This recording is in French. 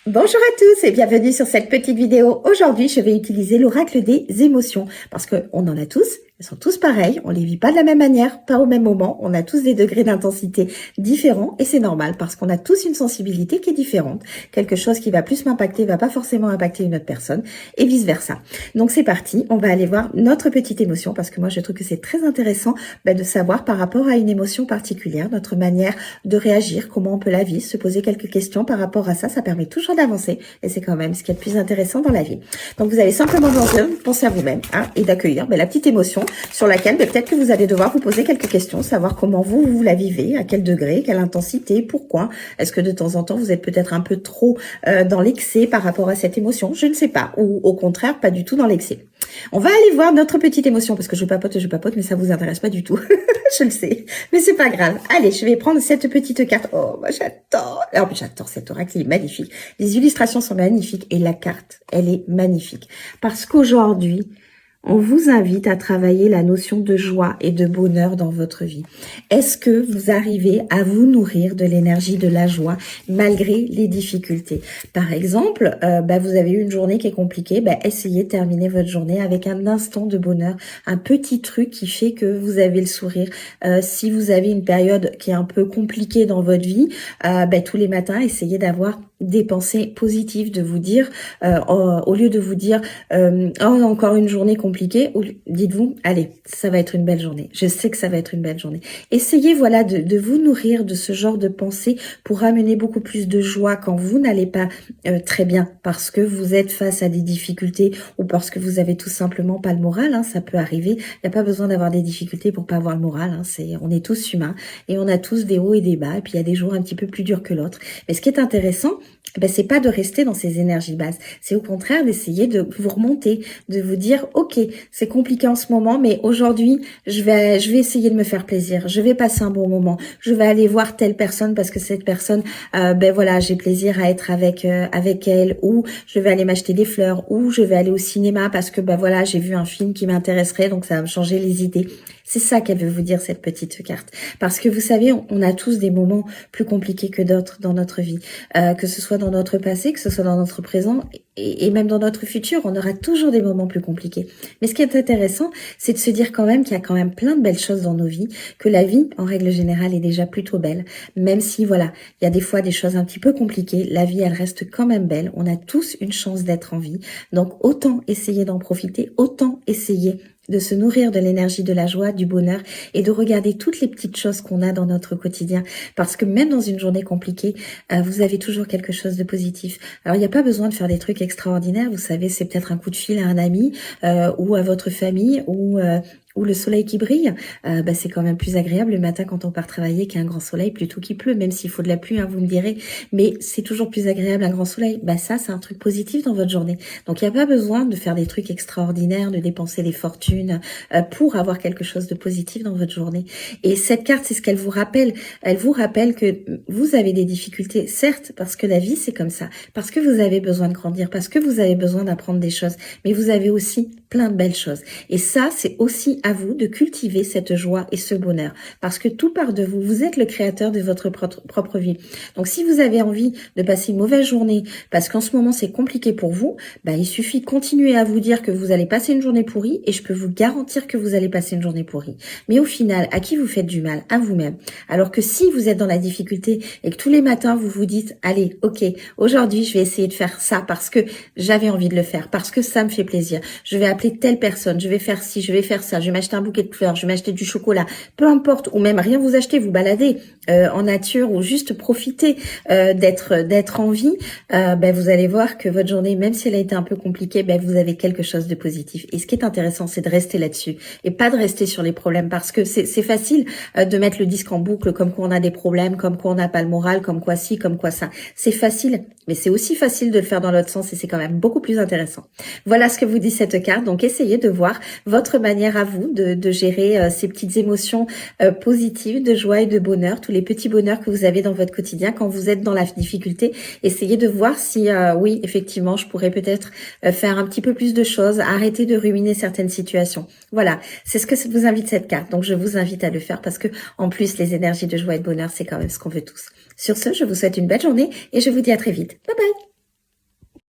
Bonjour à tous et bienvenue sur cette petite vidéo. Aujourd'hui, je vais utiliser l'oracle des émotions parce qu'on en a tous, elles sont tous pareilles, on les vit pas de la même manière, pas au même moment, on a tous des degrés d'intensité différents et c'est normal parce qu'on a tous une sensibilité qui est différente. Quelque chose qui va plus m'impacter va pas forcément impacter une autre personne et vice versa. Donc c'est parti, on va aller voir notre petite émotion parce que moi je trouve que c'est très intéressant de savoir par rapport à une émotion particulière, notre manière de réagir, comment on peut la vivre, se poser quelques questions par rapport à ça, ça permet toujours d'avancer et c'est quand même ce qui est le plus intéressant dans la vie. Donc vous allez simplement penser à vous-même et d'accueillir la petite émotion sur laquelle peut-être que vous allez devoir vous poser quelques questions, savoir comment vous la vivez, à quel degré, quelle intensité, pourquoi. Est-ce que de temps en temps vous êtes peut-être un peu trop dans l'excès par rapport à cette émotion, je ne sais pas, ou au contraire pas du tout dans l'excès. On va aller voir notre petite émotion parce que je papote, mais ça vous intéresse pas du tout. Je le sais, mais c'est pas grave. Allez, je vais prendre cette petite carte. Oh, moi j'adore. En plus, j'adore cet oracle, il est magnifique. Les illustrations sont magnifiques et la carte, elle est magnifique. Parce qu'aujourd'hui, on vous invite à travailler la notion de joie et de bonheur dans votre vie. Est-ce que vous arrivez à vous nourrir de l'énergie de la joie malgré les difficultés? Par exemple, vous avez eu une journée qui est compliquée, essayez de terminer votre journée avec un instant de bonheur, un petit truc qui fait que vous avez le sourire. Si vous avez une période qui est un peu compliquée dans votre vie, tous les matins, essayez d'avoir des pensées positives, de vous dire, au lieu de vous dire oh, encore une journée compliquée, dites-vous, allez, ça va être une belle journée. Je sais que ça va être une belle journée. Essayez de vous nourrir de ce genre de pensée pour amener beaucoup plus de joie quand vous n'allez pas très bien, parce que vous êtes face à des difficultés ou parce que vous avez tout simplement pas le moral, ça peut arriver. Il n'y a pas besoin d'avoir des difficultés pour pas avoir le moral, on est tous humains et on a tous des hauts et des bas, et puis il y a des jours un petit peu plus durs que l'autre. Mais ce qui est intéressant, c'est pas de rester dans ces énergies basses, c'est au contraire d'essayer de vous remonter, de vous dire ok, c'est compliqué en ce moment, mais aujourd'hui je vais essayer de me faire plaisir, je vais passer un bon moment, je vais aller voir telle personne parce que cette personne j'ai plaisir à être avec elle, ou je vais aller m'acheter des fleurs, ou je vais aller au cinéma parce que j'ai vu un film qui m'intéresserait, donc ça va me changer les idées. C'est ça qu'elle veut vous dire, cette petite carte. Parce que vous savez, on a tous des moments plus compliqués que d'autres dans notre vie. Que ce soit dans notre passé, que ce soit dans notre présent et même dans notre futur, on aura toujours des moments plus compliqués. Mais ce qui est intéressant, c'est de se dire quand même qu'il y a quand même plein de belles choses dans nos vies, que la vie, en règle générale, est déjà plutôt belle. Même si, il y a des fois des choses un petit peu compliquées, la vie, elle reste quand même belle. On a tous une chance d'être en vie. Donc, autant essayer d'en profiter, autant essayer de se nourrir de l'énergie de la joie, du bonheur et de regarder toutes les petites choses qu'on a dans notre quotidien. Parce que même dans une journée compliquée, vous avez toujours quelque chose de positif. Alors, il n'y a pas besoin de faire des trucs extraordinaires. Vous savez, c'est peut-être un coup de fil à un ami ou à votre famille ou le soleil qui brille, c'est quand même plus agréable le matin quand on part travailler qu'un grand soleil plutôt qu'il pleut, même s'il faut de la pluie, vous me direz, mais c'est toujours plus agréable un grand soleil. Ça, c'est un truc positif dans votre journée. Donc, il n'y a pas besoin de faire des trucs extraordinaires, de dépenser des fortunes pour avoir quelque chose de positif dans votre journée. Et cette carte, c'est ce qu'elle vous rappelle. Elle vous rappelle que vous avez des difficultés, certes, parce que la vie, c'est comme ça, parce que vous avez besoin de grandir, parce que vous avez besoin d'apprendre des choses, mais vous avez aussi plein de belles choses. Et ça, c'est aussi à vous de cultiver cette joie et ce bonheur. Parce que tout part de vous. Vous êtes le créateur de votre propre vie. Donc, si vous avez envie de passer une mauvaise journée, parce qu'en ce moment, c'est compliqué pour vous, il suffit de continuer à vous dire que vous allez passer une journée pourrie et je peux vous garantir que vous allez passer une journée pourrie. Mais au final, à qui vous faites du mal? À vous-même. Alors que si vous êtes dans la difficulté et que tous les matins, vous vous dites, allez, ok, aujourd'hui, je vais essayer de faire ça parce que j'avais envie de le faire, parce que ça me fait plaisir. Je vais appeler telle personne, je vais faire ci, je vais faire ça, je vais m'acheter un bouquet de fleurs, je vais m'acheter du chocolat, peu importe, ou même rien vous acheter, vous balader en nature ou juste profiter d'être en vie, vous allez voir que votre journée, même si elle a été un peu compliquée, vous avez quelque chose de positif. Et ce qui est intéressant, c'est de rester là-dessus et pas de rester sur les problèmes parce que c'est facile de mettre le disque en boucle comme quoi on a des problèmes, comme quoi on n'a pas le moral, comme quoi ci, comme quoi ça. C'est facile, mais c'est aussi facile de le faire dans l'autre sens et c'est quand même beaucoup plus intéressant. Voilà ce que vous dit cette carte. Donc, essayez de voir votre manière à vous de gérer ces petites émotions positives, de joie et de bonheur, tous les petits bonheurs que vous avez dans votre quotidien quand vous êtes dans la difficulté. Essayez de voir si, oui, effectivement, je pourrais peut-être faire un petit peu plus de choses, arrêter de ruminer certaines situations. Voilà, c'est ce que vous invite cette carte. Donc, je vous invite à le faire parce que, en plus, les énergies de joie et de bonheur, c'est quand même ce qu'on veut tous. Sur ce, je vous souhaite une belle journée et je vous dis à très vite. Bye bye!